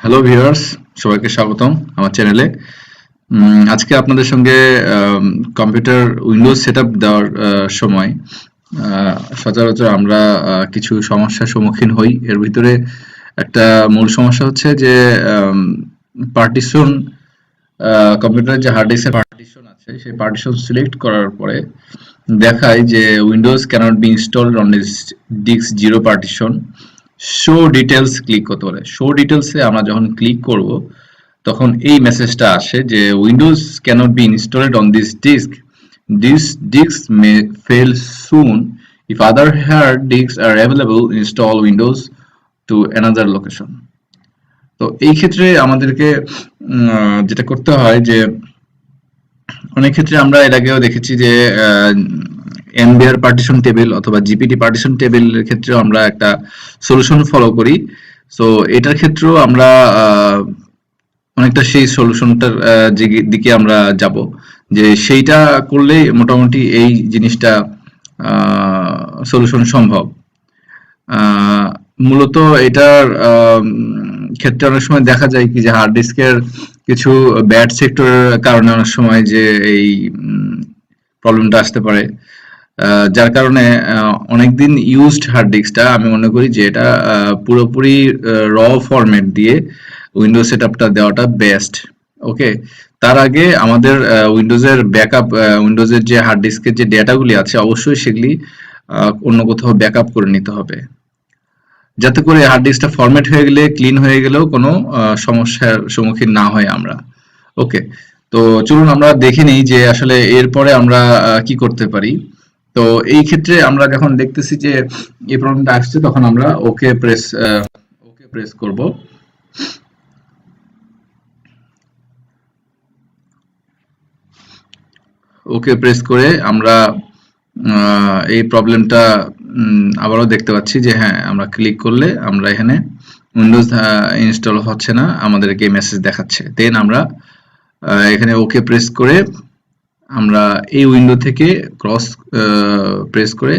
Hello viewers, সবাইকে স্বাগতম আমার চ্যানেলে। আজকে আপনাদের সঙ্গে কম্পিউটার উইন্ডোজ সেটআপ দেওয়ার সময় সচরাচর আমরা কিছু সমস্যার সম্মুখীন হই। এর ভিতরে একটা মূল সমস্যা হচ্ছে যে পার্টিশন, কম্পিউটারের যে হার্ড ডিস্কের পার্টিশন আছে সেই পার্টিশন সিলেক্ট করার পরে দেখায় যে Windows cannot be installed on this disk zero partition. Show details click করতে পারে। শো ডিটেলসে আমরা যখন ক্লিক করব তখন এই মেসেজটা আসে যে Windows cannot be installed on this disk, this disk may fail soon, if other hard disk are available install Windows to another location. তো এই ক্ষেত্রে আমাদেরকে যেটা করতে হয় যে অনেক ক্ষেত্রে আমরা এর আগেও দেখেছি যে এমবিআর পার্টিশন টেবিল অথবা জিপিটি পার্টিশন টেবিলের ক্ষেত্রেও আমরা একটা সলিউশন ফলো করি। সো এটার ক্ষেত্রেও আমরা অনেকটা সেই সলিউশনটার দিকে আমরা যাব, যে সেইটা করলেই মোটামুটি এই জিনিসটা সলিউশন সম্ভব। মূলত এটার ক্ষেত্রে অনেক সময় দেখা যায় কি যে হার্ড ডিস্কের কিছু ব্যাড সেক্টরের কারণে অনেক সময় যে এই প্রবলেমটা আসতে পারে, যার কারণে অনেকদিন ইউজড হার্ড ডিস্কটা আমি মনে করি যে এটা পুরোপুরি র ফরম্যাট দিয়ে উইন্ডোজ সেটআপটা দেওয়াটা বেস্ট। ওকে, তার আগে আমাদের উইন্ডোজের ব্যাকআপ, উইন্ডোজের যে হার্ড ডিস্কের যে ডেটাগুলি আছে অবশ্যই সেগুলি অন্য কোথাও ব্যাকআপ করে নিতে হবে, যাতে করে হার্ড ডিস্কটা ফরম্যাট হয়ে গেলে, ক্লিন হয়ে গেলেও কোনো সমস্যার সম্মুখীন না হয় আমরা। ওকে, তো চলুন আমরা দেখে নিই যে আসলে এরপরে আমরা কি করতে পারি। তো এই ক্ষেত্রে আমরা যখন দেখতেছি যে এই প্রবলেমটা আসছে তখন আমরা ওকে প্রেস করব। ওকে প্রেস করে আমরা এই প্রবলেমটা আবারও দেখতে পাচ্ছি যে হ্যাঁ, আমরা ক্লিক করলে আমরা এখানে উইন্ডোজ ইনস্টল হচ্ছে না, আমাদেরকে মেসেজ দেখাচ্ছে। দেন আমরা এখানে ওকে প্রেস করে আমরা এই উইন্ডো থেকে ক্রস প্রেস করে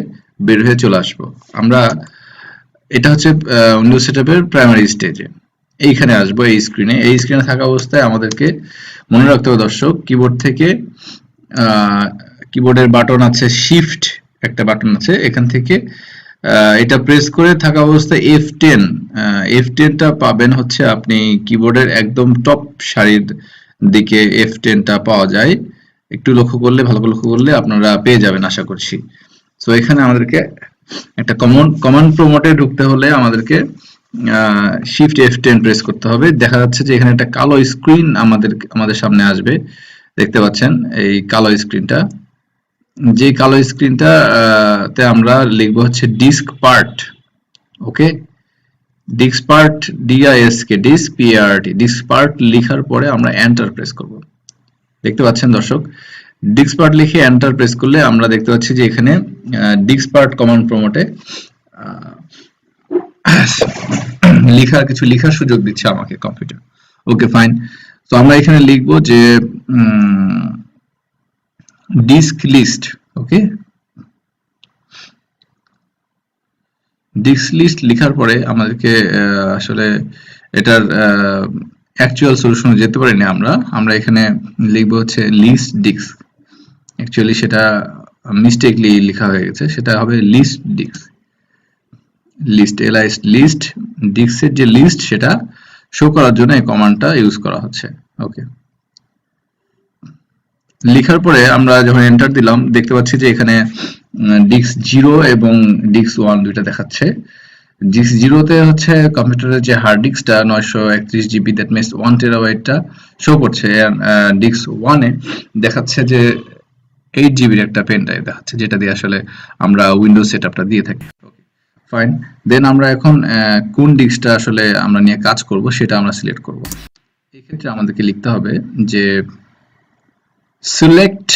বের হয়ে চলে আসব। আমরা এটা হচ্ছে উইন্ডোজ সেটআপের প্রাইমারি স্টেজে, এইখানে আসবো। এই স্ক্রিনে থাকা অবস্থায় আমাদেরকে মনে রাখতে হবে দর্শক, কিবোর্ড থেকে কিবোর্ডের বাটন আছে শিফট, একটা বাটন আছে, এখান থেকে এটা প্রেস করে থাকা অবস্থায় F10টা পাবেন হচ্ছে আপনি কিবোর্ডের একদম টপ সারির দিকে F10টা পাওয়া যায়। একটু ভালো করে লক্ষ্য করলে আপনারা পেয়ে যাবেন আশা করছি। সো এখানে আমাদেরকে একটা কমান্ড প্রম্পটে ঢুকতে হলে আমাদেরকে শিফট F10 প্রেস করতে হবে। দেখা যাচ্ছে যে এখানে একটা কালো স্ক্রিন আমাদের সামনে আসবে, দেখতে পাচ্ছেন এই কালো স্ক্রিনটা। যে কালো স্ক্রিনটাতে আমরা লিখবো হচ্ছে ডিস্ক পার্ট। ওকে, ডিস্ক পার্ট, ডিস্ক পার্ট লিখার পরে আমরা এন্টার প্রেস করব। দেখতে পাচ্ছেন দর্শক, ডিস্ক পার্ট লিখে এন্টার প্রেস করলে আমরা দেখতে পাচ্ছি যে এখানে ডিস্ক পার্ট কমান্ড প্রম্পটে লেখার সুযোগ দিচ্ছে আমাকে কম্পিউটার। ওকে ফাইন, তো আমরা এখানে লিখবো যে ডিস্ক লিস্ট। ওকে, ডিস্ক লিস্ট লেখার পরে আমাদেরকে আসলে এটার অ্যাকচুয়াল সলিউশনে যেতে পারি না আমরা এখানে লিখবো হচ্ছে লিস্ট ডিস্ক। অ্যাকচুয়ালি সেটা মিস্টেকলি লেখা হয়ে গেছে, সেটা হবে লিস্ট ডিস্ক। লিস্ট ডিস্কের যে লিস্ট সেটা শো করার জন্য এই কমান্ডটা ইউজ করা হচ্ছে। ওকে, লেখার পরে আমরা যখন এন্টার দিলাম দেখতে পাচ্ছি যে এখানে ডিস্ক 0 এবং ডিস্ক 1 দুইটা দেখাচ্ছে। ডিস্ক 0-তে হচ্ছে কম্পিউটারের যে হার্ড ডিস্কটা 931 জিবি, দ্যাট মিন্স 1 টেরাবাইটটা শো করছে। ডিস্ক 1-এ দেখাচ্ছে যে 8 জিবির একটা পেন ড্রাইভ দেখাচ্ছে, যেটা দিয়ে আসলে আমরা উইন্ডোজ সেটআপটা দিয়ে থাকি। ফাইন, দেন আমরা এখন কোন ডিস্কটা আসলে আমরা নিয়ে কাজ করব সেটা আমরা সিলেক্ট করব। এই ক্ষেত্রে আমাদেরকে লিখতে হবে যে সিলেক্ট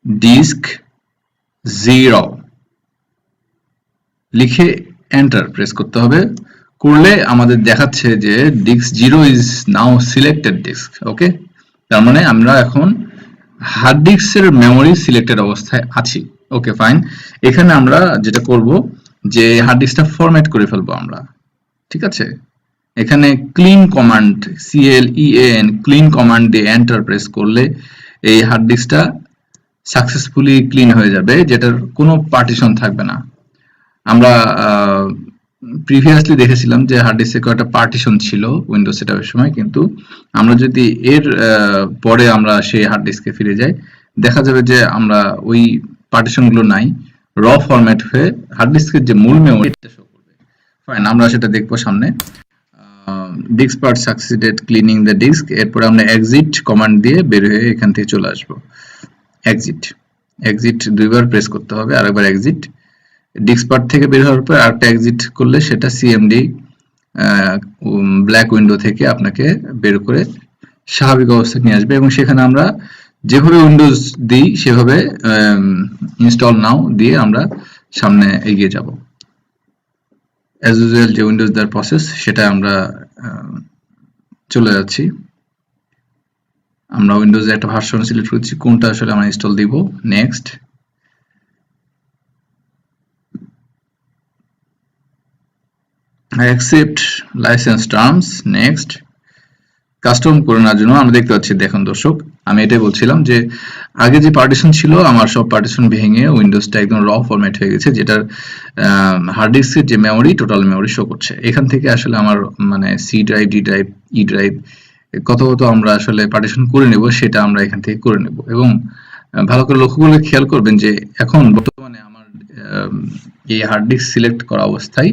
ডিস্ক 0 লিখে এন্টার প্রেস করতে হবে। করলে আমাদের দেখাচ্ছে যে disk 0 is now selected disk. Okay, তার মানে আমরা এখন হার্ড ডিস্কের মেমোরি সিলেক্টেড অবস্থায় আছি। ওকে ফাইন, এখানে আমরা যেটা করব যে হার্ড ডিস্কটা ফরম্যাট করে ফেলবো আমরা, ঠিক আছে। এখানে clean command, CLEAN clean command দিয়ে এন্টার প্রেস করলে এই হার্ড ডিস্কটা সাকসেসফুলি ক্লিন হয়ে যাবে, যেটার কোনো পার্টিশন থাকবে না। আমরা প্রিভিয়াসলি দেখেছিলাম যে হার্ড ডিস্কে কয়েকটা পার্টিশন ছিল উইন্ডোজ সেটআপের সময়, কিন্তু আমরা যদি এর পরে আমরা সেই হার্ড ডিস্কে ফিরে যাই, দেখা যাবে যে আমরা ওই পার্টিশনগুলো নাই, র ফরম্যাট হয়ে হার্ড ডিস্কের যে মূল মেমোরিটা শো করবে। ফাইন, আমরা সেটা দেখবো সামনে। diskpart succeeded cleaning the disk, এরপর আমরা এক্সিট কমান্ড দিয়ে বের হয়ে এখান থেকে চলে আসব। এক্সিট দুইবার প্রেস করতে হবে, আরেকবার এক্সিট। diskpart থেকে বের হওয়ার পর আরেকটা এক্সিট করলে সেটা সিএমডি ব্ল্যাক উইন্ডো থেকে আপনাকে বের করে স্বাভাবিক অবস্থায় নিয়ে আসবে, এবং সেখানে আমরা যেভাবে উইন্ডোজ দিই সেভাবে ইনস্টল নাও দিয়ে আমরা সামনে এগিয়ে যাব। অ্যাজ ইউজুয়াল যে উইন্ডোজ দেওয়ার প্রসেস সেটা আমরা চলে যাচ্ছি। আমরা উইন্ডোজে একটা ভার্সন সিলেক্ট করছি, কোনটা আসলে আমরা ইনস্টল দিব। Next, I accept license terms, next। Custom করে নেওয়ার জন্য আমরা দেখতে পাচ্ছি, দেখুন দর্শক, আমি এটাই বলছিলাম যে আগে যে পার্টিশন ছিল আমার সব পার্টিশন ভেঙে উইন্ডোজটা একদম র ফরম্যাট হয়ে গেছে, যেটার হার্ড ডিস্কের যে মেমোরি, টোটাল মেমোরি শো করছে। এখান থেকে আসলে আমার মানে C drive, D drive, E drive কত আমরা আসলে পার্টিশন করে নেব সেটা আমরা এখান থেকে করে নেব। এবং ভালো করে লক্ষ্য করলে খেয়াল করবেন যে এখন বর্তমানে আমার এই হার্ড ডিস্ক সিলেক্ট করা অবস্থায়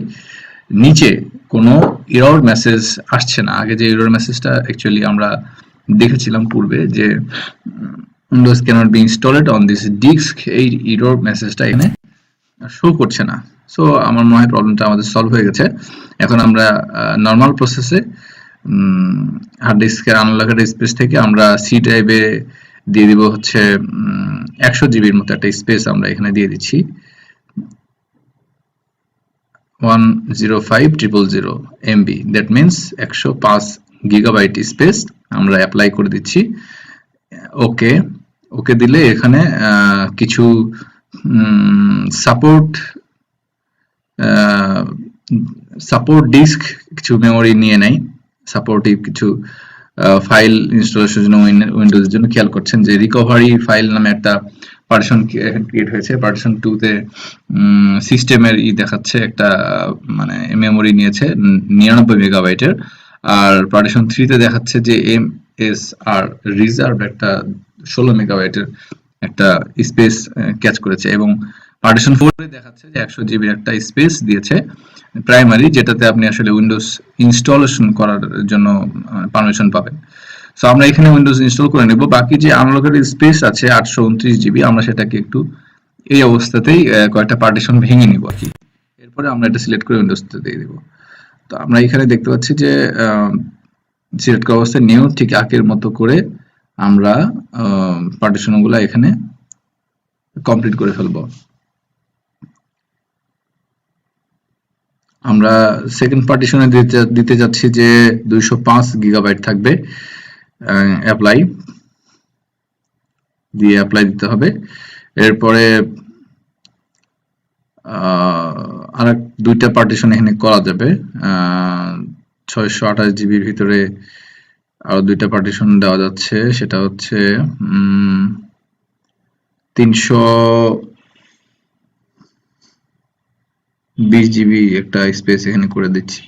নিচে কোনো এরর মেসেজ আসছে না। আগে যে এরর মেসেজটা অ্যাকচুয়ালি আমরা দেখেছিলাম পূর্বে যে Windows cannot be installed on this disk, এই এরর মেসেজটা এখানে শো করছে না। সো আমার মনে হয় প্রবলেমটা আমাদের সলভ হয়ে গেছে। এখন আমরা নর্মাল প্রসেসে হার্ড ডিস্কের আনলকেড স্পেস থেকে আমরা সি ড্রাইভে দিয়ে দিব হচ্ছে 100 জিবির মতো একটা স্পেস আমরা এখানে দিয়ে দিচ্ছি, 105,000 MB, that means 105 gigabyte space আমরা অ্যাপ্লাই করে দিচ্ছি। ওকে, ওকে দিলে এখানে কিছু সাপোর্ট ডিস্ক কিছু মেমোরি নিয়ে নেয়, সাপোর্টিভ কিছু ফাইল ইনস্টলেশনের জন্য উইন্ডোজের জন্য খেয়াল করছেন যে রিকভারি ফাইল নামে একটা পার্টিশন ক্রিয়েট হয়েছে। পার্টিশন 2 তে সিস্টেমের দেখাচ্ছে একটা মানে মেমোরি নিয়েছে 99 মেগাবাইটের, আর পার্টিশন 3 তে দেখাচ্ছে যে MSR রিজার্ভ একটা 16 মেগাবাইটের একটা স্পেস ক্যাচ করেছে, এবং পার্টিশন 4 এ দেখাচ্ছে যে 100 জিবির একটা স্পেস দিয়েছে প্রাইমারি, যেটাতে আপনি আসলে উইন্ডোজ ইনস্টলেশন করার জন্য পারমিশন পাবেন। সো আমরা এখানে উইন্ডোজ ইনস্টল করে নেব। বাকি যে আনলকেড স্পেস আছে 829 জিবি, আমরা সেটাকে একটু এই অবস্থাতেই কয়েকটা পার্টিশন ভেঙে নিব আর কি। এরপরে আমরা এটা সিলেক্ট করে উইন্ডোজতে দিয়ে দেব। তো আমরা এখানে দেখতে পাচ্ছি যে সিলেক্ট করা অবস্থায় নিউ, ঠিক আগের মতো করে আমরা পার্টিশনগুলো এখানে কমপ্লিট করে ফেলব। আমরা সেকেন্ড পার্টিশনে দিতে যাচ্ছি যে 205 গিগাবাইট থাকবে, অ্যাপ্লাই দিয়ে অ্যাপ্লাই দিতে হবে। এরপরে আরেক দুইটা পার্টিশন এখানে করা যাবে, 628 জিবির ভিতরে আরো দুইটা পার্টিশন দেওয়া যাচ্ছে, সেটা হচ্ছে 320 জিবি একটা স্পেস এখানে করে দিচ্ছি,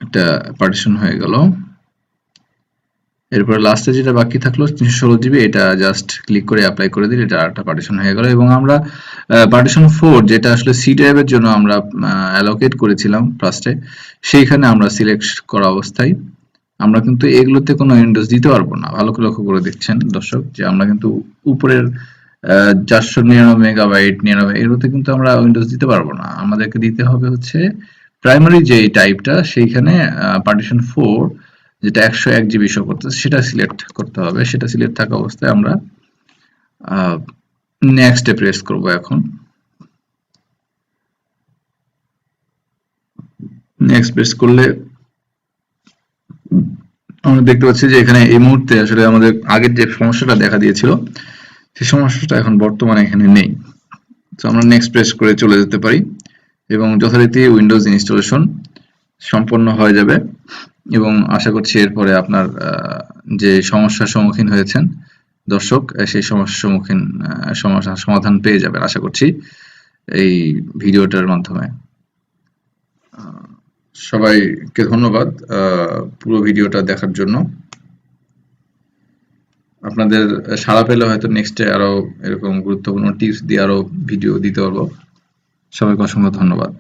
একটা পার্টিশন হয়ে গেল। এরপর লাস্টে যেটা বাকি থাকলো 316 জিবি, এটা জাস্ট ক্লিক করে অ্যাপ্লাই করে দিলে এটা আরেকটা পার্টিশন হয়ে গেল। এবং আমরা পার্টিশন 4 যেটা আসলে সি ড্রাইভের জন্য আমরা অ্যালোকেট করেছিলাম ফার্স্টে, সেইখানে আমরা সিলেক্ট করা অবস্থায় আমরা কিন্তু এগুলোতে কোনো উইন্ডোজ দিতে পারবো না। ভালো করে লক্ষ্য করে দেখছেন দর্শক যে আমরা কিন্তু উপরের 499 মেগাবাইট 99 এগুলোতে কিন্তু আমরা উইন্ডোজ দিতে পারবো না। আমাদেরকে দিতে হবে হচ্ছে প্রাইমারি যে টাইপটা, সেইখানে পার্টিশন 4 যেটা 101 জিবি শো করতেছে সেটা সিলেক্ট করতে হবে। সেটা সিলেক্ট থাকা অবস্থায় আমরা নেক্সট এ প্রেস করব। এখন নেক্সট প্রেস করলে আমরা দেখতে পাচ্ছি যে এখানে এই মুহূর্তে আসলে আমাদের আগের যে সমস্যাটা দেখা দিয়েছিল সেই সমস্যাটা এখন বর্তমানে এখানে নেই। তো আমরা নেক্সট প্রেস করে চলে যেতে পারি এবং যথারীতি উইন্ডোজ ইনস্টলেশন সম্পন্ন হয়ে যাবে এবং আশা করছি এরপরে আপনার যে সমস্যার সম্মুখীন হয়েছেন দর্শক সেই সমস্যার সমস্যার সমাধান পেয়ে যাবেন আশা করছি এই ভিডিওটার মাধ্যমে। সবাইকে ধন্যবাদ পুরো ভিডিওটা দেখার জন্য। আপনাদের সাড়া পেলে হয়তো নেক্সটে আরো এরকম গুরুত্বপূর্ণ টিপস দিয়ে আরো ভিডিও দিতে পারবো। সবাইকে অসংখ্য ধন্যবাদ।